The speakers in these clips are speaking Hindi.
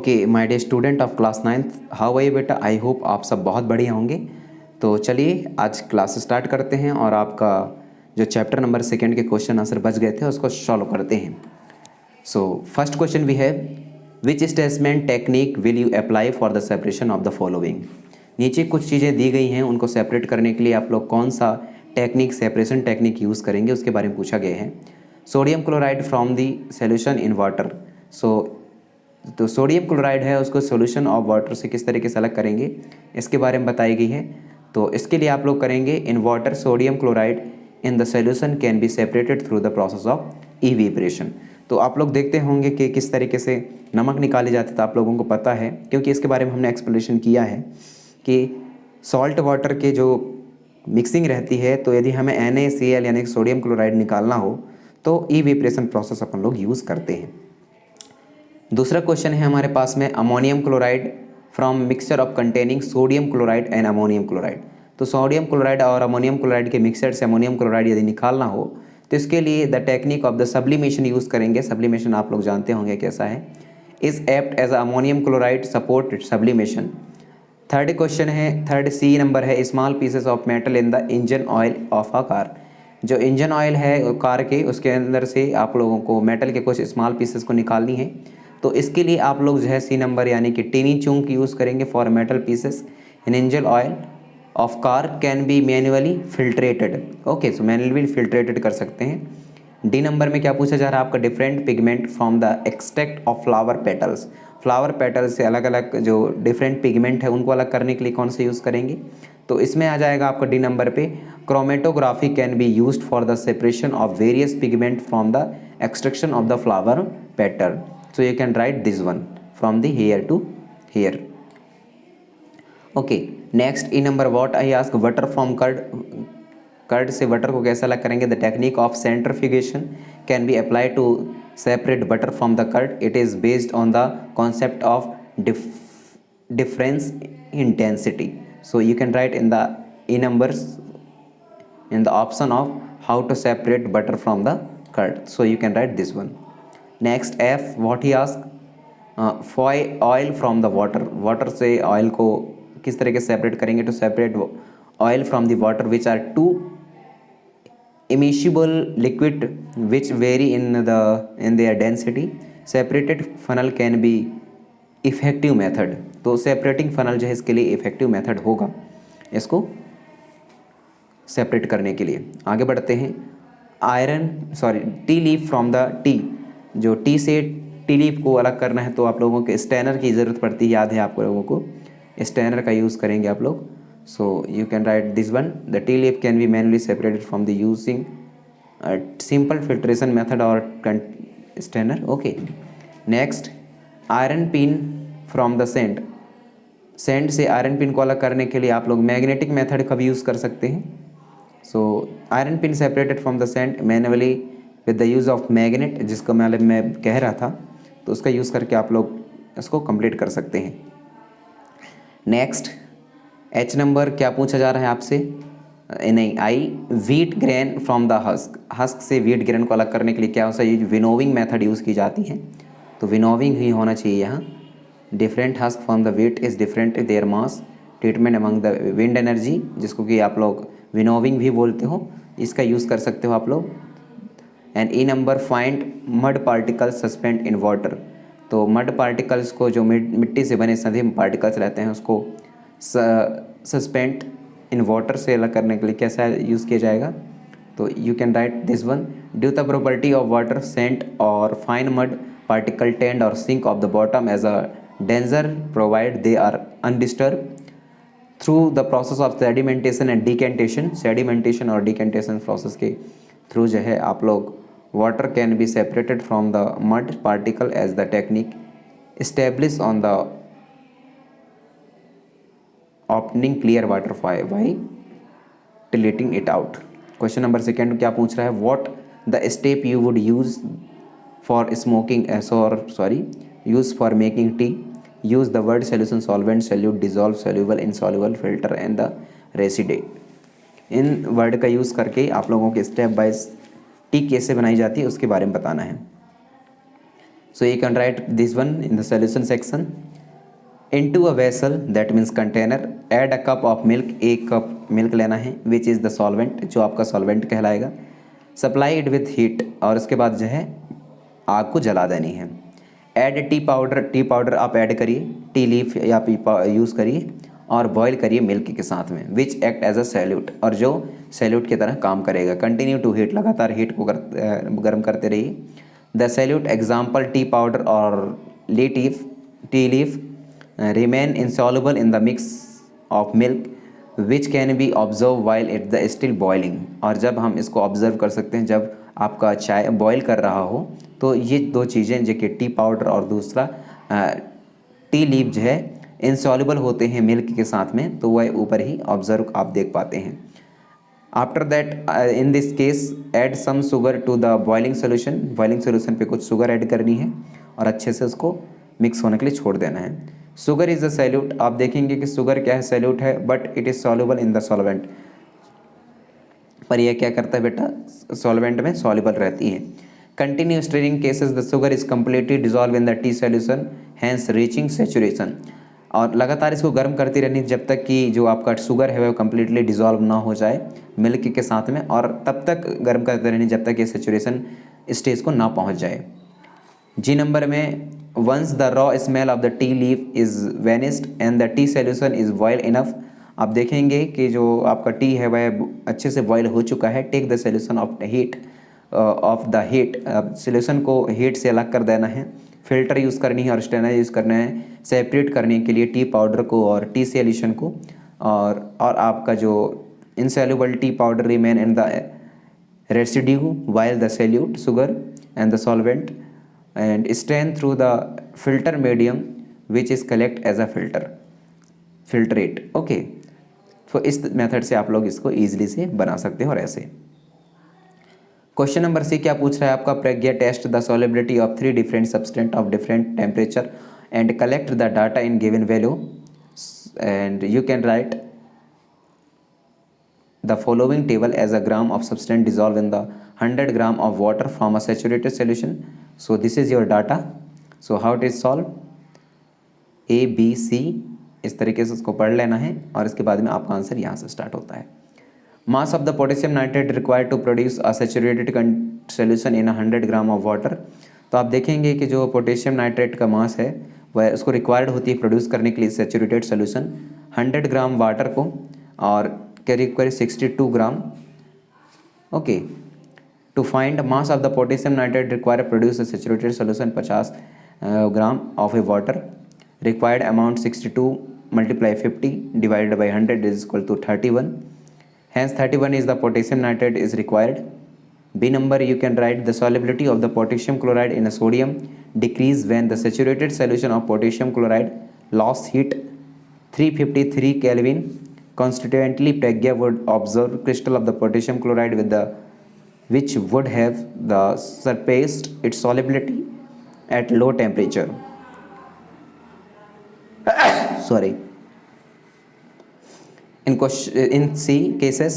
Okay my dear student of class 9th, how are you बेटा? आई होप आप सब बहुत बढ़िया होंगे। तो चलिए आज क्लास स्टार्ट करते हैं और आपका जो चैप्टर नंबर 2 के क्वेश्चन आंसर बच गए थे उसको सॉल्व करते हैं। So first question we have, which statement technique will you apply for the separation of the following. नीचे कुछ चीज़ें दी गई हैं, उनको सेपरेट करने के लिए आप लोग कौन सा टेक्निक, सेपरेशन टेक्निक यूज़ करेंगे उसके बारे में पूछा गया है। Sodium chloride from the solution in water. तो सोडियम क्लोराइड है उसको सॉल्यूशन ऑफ वाटर से किस तरीके से अलग करेंगे इसके बारे में बताई गई है। तो इसके लिए आप लोग करेंगे, in water sodium chloride in the solution can be separated through the process of evaporation. तो आप लोग देखते होंगे कि किस तरीके से नमक निकाले जाते, तो आप लोगों को पता है क्योंकि इसके बारे में हमने एक्सप्लेनेशन किया है कि सॉल्ट वाटर के जो मिक्सिंग रहती है, तो यदि हमें NaCl यानी सोडियम क्लोराइड निकालना हो तो इवेपोरेशन प्रोसेस अपन लोग यूज़ करते हैं। दूसरा क्वेश्चन है हमारे पास में, ammonium chloride from mixture of containing sodium chloride and ammonium chloride. तो सोडियम क्लोराइड और अमोनियम क्लोराइड के मिक्सचर से अमोनियम क्लोराइड यदि निकालना हो तो इसके लिए the technique of the sublimation use करेंगे। सब्लिमेशन आप लोग जानते होंगे कैसा है, is apt as ammonium chloride support sublimation. Third question है, थर्ड सी नंबर है, small pieces of metal in the engine oil of a car. जो इंजन ऑयल है कार के, उसके अंदर से आप लोगों को मेटल के कुछ स्मॉल पीसेस को निकालनी है। तो इसके लिए आप लोग जो है सी नंबर यानी कि टीनी चूंक यूज़ करेंगे for metal pieces in engine oil of car can be manually filtrated. Okay, so manually filtrated कर सकते हैं। डी नंबर में क्या पूछा जा रहा है आपका, different pigment from the extract of flower petals. Flower petals से अलग अलग जो डिफरेंट पिगमेंट है उनको अलग करने के लिए कौन से यूज़ करेंगे। तो इसमें आ जाएगा आपका डी नंबर पे, chromatography can be used for the separation of various pigment from the extraction of the flower petal. So you can write this one from the here to here. Okay, next E number, what I ask, water from curd। Curd से बटर को कैसे अलग करेंगे। The technique of centrifugation can be apply to separate butter from the curd. It is based on the concept of difference intensity. So you can write in the E numbers in the option of how to separate butter from the curd. So you can write this one. Next F, what he ask, oil from the water. Water से ऑयल को किस तरीके से सेपरेट करेंगे, to separate oil from the water which are two immiscible liquid which vary in their density. Separated funnel can be effective method. तो सेपरेटिंग फनल जो है इसके लिए इफेक्टिव मेथड होगा इसको सेपरेट करने के लिए। आगे बढ़ते हैं, T leaf from the T. जो टी से टी लीफ को अलग करना है तो आप लोगों के स्टैनर की ज़रूरत पड़ती है, याद है आप लोगों को, स्टैनर का यूज़ करेंगे आप लोग। So you can write this one, the tea leaf can be manually separated from the using simple filtration method और strainer. Okay, next iron pin from the sand. Sand से आयरन पिन को अलग करने के लिए आप लोग मैग्नेटिक मेथड का भी यूज़ कर सकते हैं। So iron pin separated from the sand manually with the use of magnet, जिसको मैं कह रहा था, तो उसका यूज़ करके आप लोग इसको कंप्लीट कर सकते हैं। नेक्स्ट H नंबर, क्या पूछा जा रहा है आपसे, नहीं आई, wheat grain from the husk. Husk से व्हीट ग्रेन को अलग करने के लिए क्या होता है, विनोविंग मेथड यूज़ की जाती है, तो विनोविंग ही होना चाहिए यहाँ। Different husk from the wheat is different their mass treatment among the wind energy, जिसको कि आप लोग विनोविंग भी बोलते हो, इसका यूज़ कर सकते हो आप लोग। And E number, find mud particles suspend in water. तो मड पार्टिकल्स को, जो मिट्टी से बने सभी पार्टिकल्स रहते हैं, उसको सस्पेंड इन वाटर से अलग करने के लिए कैसा यूज़ किया जाएगा। तो you can write this one, due the property of water sand और फाइन मड पार्टिकल टेंड और sink of the bottom as a danger provide they are undisturbed through the process of sedimentation and decantation. Sedimentation और डिकेंटेशन प्रोसेस के थ्रू जो है आप लोग water can be separated from the mud particle as the technique established on the opening clear water by tillating it out। Question number 2 क्या पूछ रहा है, what the step you would use for smoking use for making tea। use the word solution, solvent, solute, dissolve, soluble, insoluble, filter and the residue। In word का यूज़ करके आप लोगों के स्टेप बाय टी कैसे बनाई जाती है उसके बारे में बताना है। So you can write this one in the solution section. Into a vessel, that means container, add a cup of milk, एक कप मिल्क लेना है, which is the solvent, जो आपका solvent कहलाएगा. Supply it with heat, और उसके बाद जो है आग को जला देनी है. Add टी पाउडर आप ऐड करिए, टी लीफ या यूज़ करिए और बॉयल करिए मिल्क के साथ में, which act as a solute, और जो सैल्यूट की तरह काम करेगा. कंटिन्यू टू हीट, लगातार हीट को गर्म करते रहिए. The solute example tea powder और tea leaf remain insoluble in the mix of milk which can be observe while it the still boiling. और जब हम इसको ऑब्जर्व कर सकते हैं जब आपका चाय बॉयल कर रहा हो, तो ये दो चीज़ें जो कि टी पाउडर और दूसरा टी लीफ जो है इंसॉल्युबल होते हैं मिल्क के साथ में, तो वह ऊपर ही ऑब्जर्व आप देख पाते हैं. After that in this case add some sugar to the boiling solution. Boiling solution पे कुछ शुगर ऐड करनी है और अच्छे से उसको मिक्स होने के लिए छोड़ देना है. Sugar is a salute. आप देखेंगे कि शुगर क्या है, सैल्यूट है, but it is soluble in the solvent. पर यह क्या करता है बेटा, सॉल्वेंट में सॉल्युबल रहती है. Continue stirring cases the sugar is completely dissolve in the tea solution, hence reaching saturation. और लगातार इसको गर्म करती रहनी जब तक कि जो आपका शुगर है वह कम्प्लीटली डिजॉल्व ना हो जाए मिल्क के साथ में, और तब तक गर्म करते रहनी जब तक ये सेचुरेशन स्टेज को ना पहुंच जाए. जी नंबर में, once the raw smell of the tea leaf is vanished and the tea solution is boil enough. आप देखेंगे कि जो आपका टी है वह अच्छे से बॉयल हो चुका है. Take the solution of heat solution को हीट से अलग कर देना है. फिल्टर यूज़ करनी है और स्टेनर यूज़ करना है सेपरेट करने के लिए टी पाउडर को और टी सोल्यूशन को. और आपका जो insoluble tea powder remain in the residue while the solute sugar and the solvent and strain through the filter medium which is collect as a filtrate. Okay, तो इस मेथड से आप लोग इसको ईजिली से बना सकते हो. और ऐसे क्वेश्चन नंबर सी क्या पूछ रहा है आपका, Pragya test the solubility of 3 different substance of different temperature and collect the data in given value and you can write the following table as a gram of substance dissolved in the 100 gram of water from a saturated solution. So this is your data. So how it is solved, A B C इस तरीके से उसको पढ़ लेना है और इसके बाद में आपका आंसर यहाँ से स्टार्ट होता है. Mass of the potassium nitrate required to produce a saturated solution in 100 gram of water. तो आप देखेंगे कि जो पोटेशियम नाइट्रेट का मास है वह उसको रिक्वायर्ड होती है प्रोड्यूस करने के लिए सैचुरेटेड सोल्यूशन 100 ग्राम वाटर को, और carry 62 gram. Okay, to find mass of the potassium nitrate required produce a saturated solution 50 gram of a water. Required amount 62 multiply 50 divided by 100 is equal to 31. Hence 31 is the potassium nitrate is required. B number, you can write the solubility of the potassium chloride in a sodium decrease when the saturated solution of potassium chloride lost heat 353 Kelvin. Consequently, Pragya would observe crystal of the potassium chloride with the which would have the surpassed its solubility at low temperature. Sorry. In C cases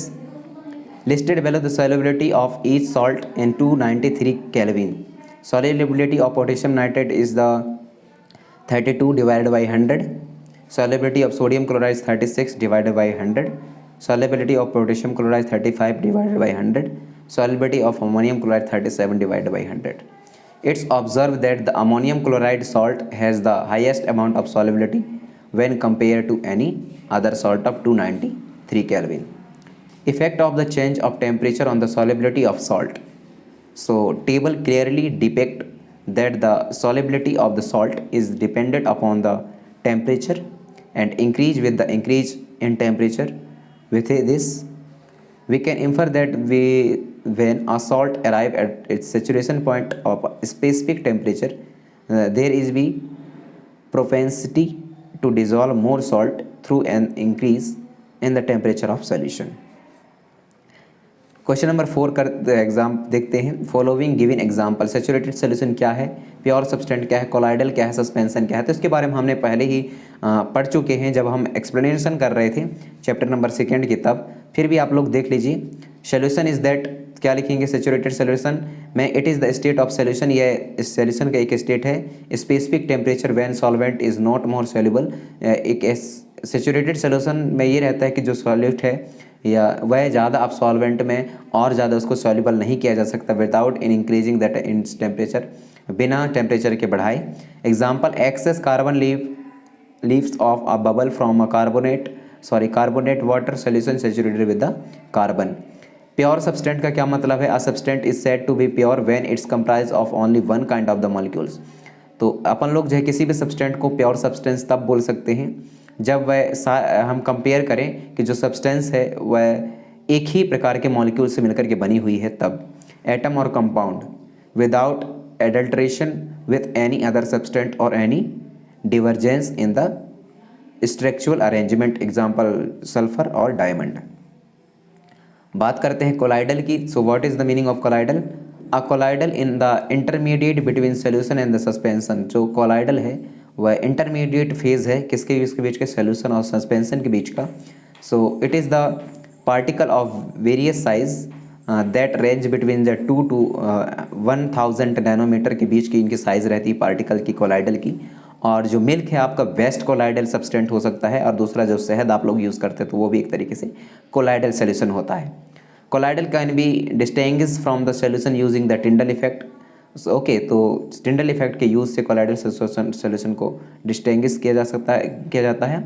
listed below, the solubility of each salt in 293 Kelvin. Solubility of potassium nitrate is the 32 divided by 100. Solubility of sodium chloride is 36 divided by 100. Solubility of potassium chloride is 35 divided by 100. Solubility of ammonium chloride 37 divided by 100. It's observed that the ammonium chloride salt has the highest amount of solubility when compared to any other salt of 293 Kelvin. Effect of the change of temperature on the solubility of salt. So table clearly depict that the solubility of the salt is dependent upon the temperature and increase with the increase in temperature. With this, we can infer that when a salt arrives at its saturation point of a specific temperature, there is the propensity to dissolve more salt through an increase in the temperature of solution. Question number 4 कर एग्जाम देखते हैं. Following given example, saturated solution क्या है, प्योर सब्सटेंट क्या है, कोलाइडल क्या है, सस्पेंशन क्या है, तो इसके बारे में हमने पहले ही पढ़ चुके हैं जब हम एक्सप्लेनेशन कर रहे थे चैप्टर नंबर 2 की. तब फिर भी आप लोग देख लीजिए. सोल्यूशन इज दैट क्या लिखेंगे सैचुरेटेड सोल्यूशन में it is the state of solution, यह इस सोल्यूशन का एक स्टेट है। Specific temperature when solvent is not more soluble, एक सैचुरेटेड सोल्यूशन में ये रहता है कि जो सॉल्यूट है या वह ज़्यादा अब सॉल्वेंट में और ज़्यादा उसको सॉल्युबल नहीं किया जा सकता without in increasing that in temperature, बिना टेम्परेचर के बढ़ाए। Example excess carbon leaves off a bubble from a carbonate water solution saturated with the carbon. Pure substance का क्या मतलब है? A substance is said to be pure when it's comprise of only one kind of the molecules. तो अपन लोग जो है किसी भी सब्सटेंट को प्योर सब्सटेंस तब बोल सकते हैं जब वह हम कंपेयर करें कि जो सब्सटेंस है वह एक ही प्रकार के मॉलिक्यूल से मिलकर के बनी हुई है तब। एटम और compound without adulteration with any other substance और any divergence in the structural arrangement, example sulphur और डायमंड। बात करते हैं कोलाइडल की। So what is the meaning of colloidal? A colloidal in the intermediate between solution and the suspension. जो कोलाइडल है वह इंटरमीडिएट फेज है किसके बीच के सोल्यूशन और सस्पेंशन के बीच का। So it is the particle of various size that range between the 2 to 1000 nanometre के बीच की इनकी साइज़ रहती है पार्टिकल की, कोलाइडल की। और जो मिल्क है आपका वेस्ट कोलाइडल सब्सटेंट हो सकता है, और दूसरा जो शहद आप लोग यूज़ करते हैं तो वो भी एक तरीके से कोलाइडल सोल्यूशन होता है। Colloidal can be distinguish from the solution using the Tyndall effect. Okay, तो टिंडल इफेक्ट के यूज़ से कोलाइडल सोल्यूशन को डिस्टिंग्विश किया जाता है।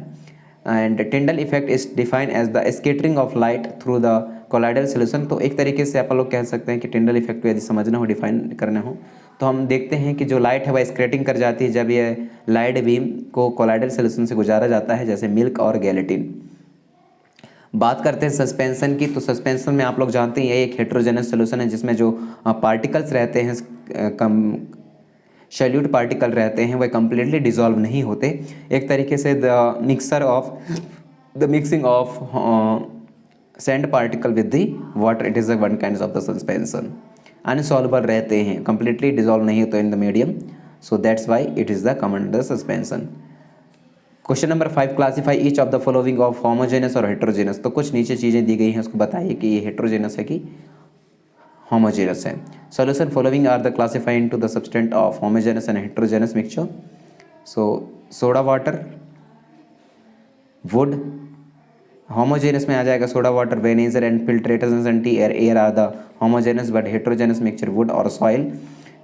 And Tyndall effect is defined as the scattering of light through the colloidal solution. तो एक तरीके से आप लोग कह सकते हैं कि टिंडल इफेक्ट को यदि समझना हो, डिफाइन करना हो, तो हम देखते हैं कि जो लाइट है वह स्कैटरिंग कर जाती है जब ये लाइट बीम को कोलाइडल सोल्यूशन से गुजारा जाता है, जैसे मिल्क और गैलेटिन। बात करते हैं सस्पेंशन की। तो सस्पेंशन में आप लोग जानते हैं ये एक हेट्रोजेनस सोल्यूशन है जिसमें जो पार्टिकल्स रहते हैं, सॉल्यूट पार्टिकल रहते हैं, वह कम्प्लीटली डिजॉल्व नहीं होते। एक तरीके से the mixing of sand particle with the water, it is one kind of the suspension. Unsoluble रहते हैं, कम्प्लीटली डिजॉल्व नहीं होते in the medium, so that's why it is the common the suspension. Question number 5, classify each of the following of homogeneous और हेट्रोजेनस। तो कुछ नीचे चीज़ें दी गई हैं, उसको बताइए कि ये हेट्रोजेनस है कि होमोजेनस है। Solution following are the classify into the substance of homogeneous and heterogeneous mixture. So soda water, wood, homogeneous में आ जाएगा soda water, vinegar and filtrators and tea air are the homogeneous, but heterogeneous mixture wood और सॉइल,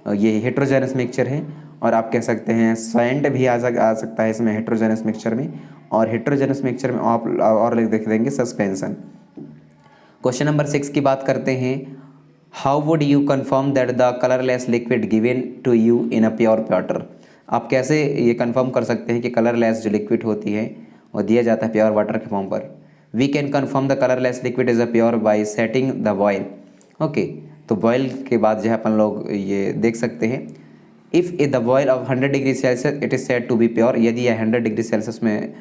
ये हेट्रोजेनस मिक्सचर है। और आप कह सकते हैं सैंड भी आ सकता है इसमें हेट्रोजेनस मिक्सचर में, और हेट्रोजेनस मिक्सचर में आप और देख देंगे सस्पेंशन। क्वेश्चन नंबर 6 की बात करते हैं। How would you confirm that the colourless liquid given to you in a pure water. आप कैसे ये कन्फर्म कर सकते हैं कि कलरलेस जो लिक्विड होती है वो दिया जाता है प्योर वाटर के फॉर्म पर। We can confirm the colourless liquid is a pure by setting the boil. Okay, तो बॉयल के बाद जो है अपन लोग ये देख सकते हैं, if the boil of 100 degree Celsius it is said to be pure. यदि यह 100 डिग्री सेल्सियस में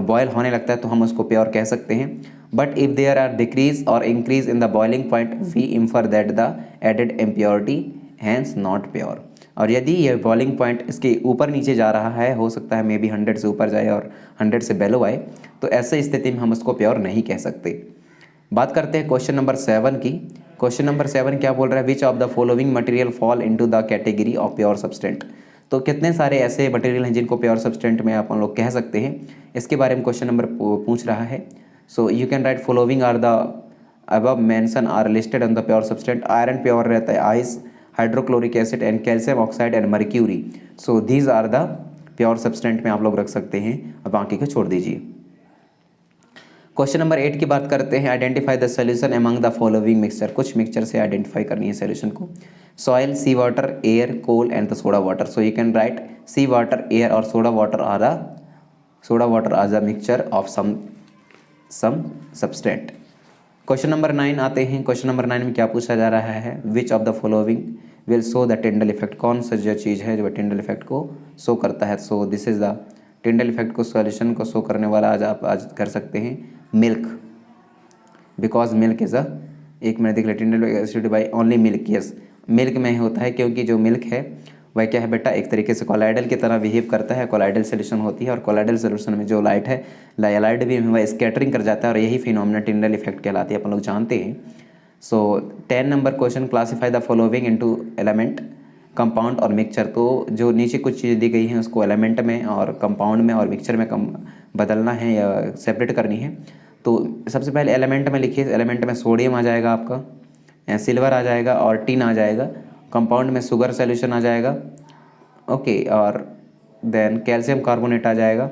बॉयल होने लगता है तो हम उसको प्योर कह सकते हैं। But if there are decrease और increase in the boiling point we infer that the added impurity hence not pure. और यदि यह बॉइलिंग पॉइंट इसके ऊपर नीचे जा रहा है, हो सकता है मे बी 100 से ऊपर जाए और 100 से बेलो आए, तो ऐसे स्थिति में हम उसको प्योर नहीं कह सकते। बात करते हैं क्वेश्चन नंबर 7 की। क्वेश्चन नंबर 7 क्या बोल रहा है? Which of the following material fall into the category of pure substance. तो कितने सारे ऐसे मटेरियल हैं जिनको प्योर सब्सटेंट में अपन लोग कह सकते हैं, इसके बारे में क्वेश्चन नंबर पूछ रहा है। So you can write following are the above mention are listed on the pure substance. Iron pure रहता है, ice, hydrochloric acid and calcium oxide and mercury. So these are the pure substance में आप लोग रख सकते हैं, और बाकी को छोड़ दीजिए। क्वेश्चन नंबर 8 की बात करते हैं। Identify the solution among the following mixture. कुछ मिक्सचर से आइडेंटिफाई करनी है सोल्यूशन को। Soil, sea water, air, coal and the soda water. So you can write sea water, air और soda water are the mixture of some substance. Question number 9 आते हैं। क्वेश्चन नंबर 9 में क्या पूछा जा रहा है? Which of the following will show the Tyndall effect. कौन सा जो चीज़ है जो टिंडल इफेक्ट को शो करता है? So this is the Tyndall effect को सोल्यूशन को शो करने वाला आज कर सकते हैं मिल्क, बिकॉज मिल्क इज़ एक मिनट देख ले, टिंडल acid by only milk. Yes, milk में होता है, क्योंकि जो मिल्क है वह क्या है बेटा, एक तरीके से कोलाइडल की तरह बिहेव करता है। कोलाइडल सोल्यूशन होती है, और कोलाइडल सोल्यूशन में जो लाइट है, लाइट भी वह स्कैटरिंग कर जाता है, और यही फिनोमेना टिंडल इफेक्ट कहलाती है, अपन लोग जानते हैं। सो 10 number question, classify the following into element, compound और मिक्सचर। तो जो नीचे कुछ चीज़ें दी गई हैं उसको एलिमेंट में और कंपाउंड में और मिक्सचर में बदलना है या सेपरेट करनी है। तो सबसे पहले एलिमेंट में लिखिए, एलिमेंट में सोडियम आ जाएगा आपका, सिल्वर आ जाएगा और टिन आ जाएगा। कंपाउंड में शुगर सॉल्यूशन आ जाएगा, ओके, और देन कैल्शियम कार्बोनेट आ जाएगा।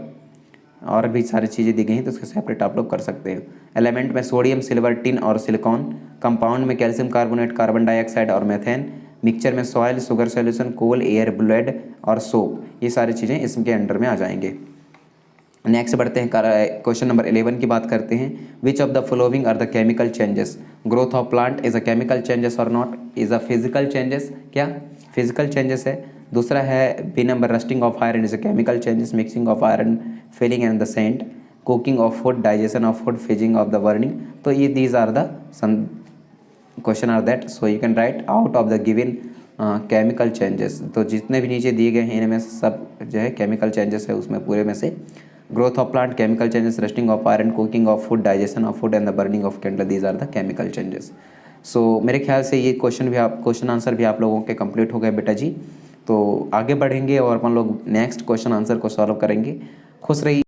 और भी सारी चीज़ें दी गई हैं तो उसके सेपरेट आप लोग कर सकते हैं। एलिमेंट में सोडियम, सिल्वर, टिन और सिलिकॉन। कंपाउंड में कैल्शियम कार्बोनेट, कार्बन डाइऑक्साइड और मेथेन। मिक्सचर में सॉइल, शुगर सॉल्यूशन, कोल, एयर, ब्लड और सोप। ये सारी चीज़ें इसके अंडर में आ जाएंगे। नेक्स्ट बढ़ते हैं, क्वेश्चन नंबर 11 की बात करते हैं। Which of the following are the chemical changes? Growth of plant is a chemical changes और not? Is a physical changes? क्या फिजिकल चेंजेस है? दूसरा है B number, rusting of iron is a chemical changes, mixing of iron, filing and the sand, cooking of food, digestion of food, fizzing of the burning. तो ये these are the some question are that, so you can right out of the given chemical changes. तो जितने भी नीचे दिए गए हैं इनमें सब जो है केमिकल चेंजेस है, उसमें पूरे में से growth of plant chemical changes, rusting of iron, cooking of food, digestion of food and the burning of candle, these are the chemical changes. So मेरे ख्याल से ये क्वेश्चन आंसर भी आप लोगों के कंप्लीट हो गए बेटा जी। तो आगे बढ़ेंगे और अपन लोग नेक्स्ट क्वेश्चन आंसर को सॉल्व करेंगे। खुश रहिए।